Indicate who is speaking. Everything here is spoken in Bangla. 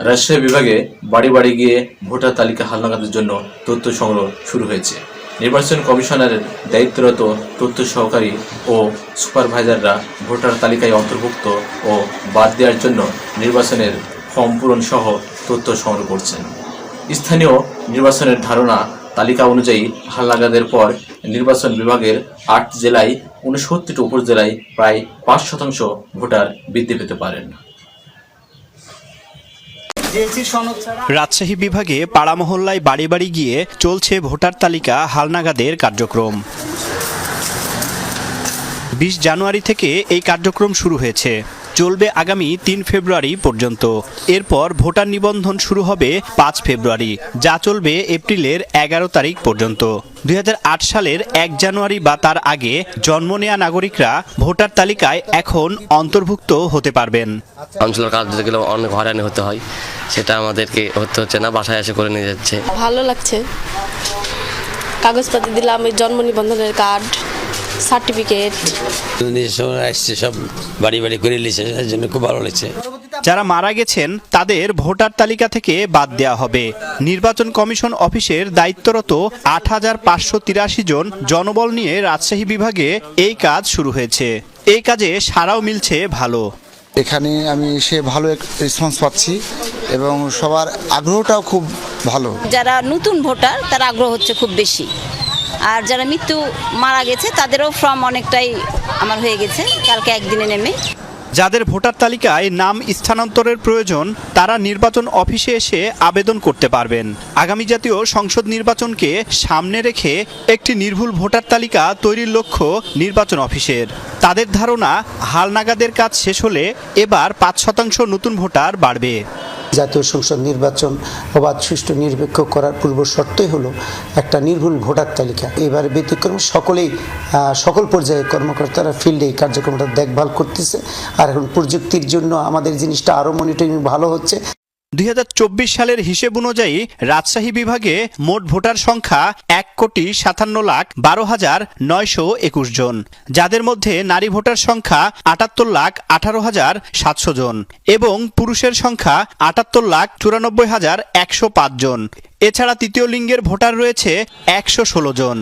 Speaker 1: রাজশাহী বিভাগে বাড়ি বাড়ি গিয়ে ভোটার তালিকা হালনাগাদের জন্য তথ্য সংগ্রহ শুরু হয়েছে। নির্বাচন কমিশনারের দায়িত্বরত তথ্য সহকারী ও সুপারভাইজাররা ভোটার তালিকায় অন্তর্ভুক্ত ও বাদ দেওয়ার জন্য নির্বাচনের ফর্ম পূরণ সহ তথ্য সংগ্রহ করছেন। স্থানীয় নির্বাচনের ধারণা তালিকা অনুযায়ী হালনাগাদের পর নির্বাচন বিভাগের ৮ জেলায় ৬৯টি উপজেলায় প্রায় ৫% ভোটার বৃদ্ধি পেতে পারেন।
Speaker 2: রাজশাহী বিভাগে পাড়া মহল্লায় বাড়ি বাড়ি গিয়ে চলছে ভোটার তালিকা হালনাগাদের কার্যক্রম। ২০ জানুয়ারি থেকে এই কার্যক্রম শুরু হয়েছে, চলবে আগামী ৩ ফেব্রুয়ারি পর্যন্ত। এরপর ভোটার নিবন্ধন শুরু হবে ৫ ফেব্রুয়ারি, যা চলবে এপ্রিলের ১১ তারিখ পর্যন্ত। ২০০৮ সালের ১ জানুয়ারি বা তার আগে জন্ম নেয়া নাগরিকরা ভোটার তালিকায় এখন অন্তর্ভুক্ত হতে পারবেন।
Speaker 3: কাউন্সিলর কাজ দিতে গেলে অনেক হয়রানি হতে হয়, সেটা আমাদেরকে হতে হচ্ছে না, বাসায় এসে করে নিয়ে যাচ্ছে।
Speaker 4: ভালো লাগছে, কাগজপাতি দিলাম, জন্ম নিবন্ধনের কার্ড, সার্টিফিকেট
Speaker 5: আসছে, সব বাড়ি বাড়ি করে নিয়েছে, এর জন্য খুব ভালো লাগছে।
Speaker 2: যারা মারা গেছেন তাদের ভোটার তালিকা থেকে বাদ দেওয়া হবে। নির্বাচন কমিশন অফিসের দায়িত্বরত ৮৫৮৩ জন জনবল নিয়ে রাজশাহী বিভাগে এই কাজ শুরু হয়েছে। এই কাজে সাড়াও মিলছে ভালো।
Speaker 6: এখানে আমি এসে ভালো রেসপন্স পাচ্ছি এবং সবার আগ্রহটাও খুব ভালো।
Speaker 7: যারা নতুন ভোটার তার আগ্রহ হচ্ছে খুব বেশি, আর যারা মারা গেছে তাদেরও ফর্ম অনেকটাই আমার হয়ে গেছে কালকে একদিনে নেমে।
Speaker 2: যাদের ভোটার তালিকায় নাম স্থানান্তরের প্রয়োজন তারা নির্বাচন অফিসে এসে আবেদন করতে পারবেন। আগামী জাতীয় সংসদ নির্বাচনকে সামনে রেখে একটি নির্ভুল ভোটার তালিকা তৈরির লক্ষ্য নির্বাচন অফিসের। তাদের ধারণা, হালনাগাদের কাজ শেষ হলে এবার ৫% নতুন ভোটার বাড়বে।
Speaker 8: জাতীয় সংসদ নির্বাচন অবাধ, সুষ্ঠু, নিরপেক্ষ করার পূর্ব শর্তই হলো একটা নির্ভুল ভোটার তালিকা। এবার ব্যতিক্রম সকল পর্যায়ে কর্মকর্তারা ফিল্ডে এই কার্যক্রমটা দেখভাল করতেছে, আর এখন প্রযুক্তির জন্য আমাদের জিনিসটা আরও মনিটরিং ভালো হচ্ছে।
Speaker 2: ২০২৪ সালের হিসেব অনুযায়ী রাজশাহী বিভাগে মোট ভোটার সংখ্যা ১,৫৭,১২,৯২১ জন, যাদের মধ্যে নারী ভোটার সংখ্যা ৭৮,১৮,৭০০ জন এবং পুরুষের সংখ্যা ৭৮,৯৪,১০৫ জন। এছাড়া তৃতীয় লিঙ্গের ভোটার রয়েছে ১১৬ জন।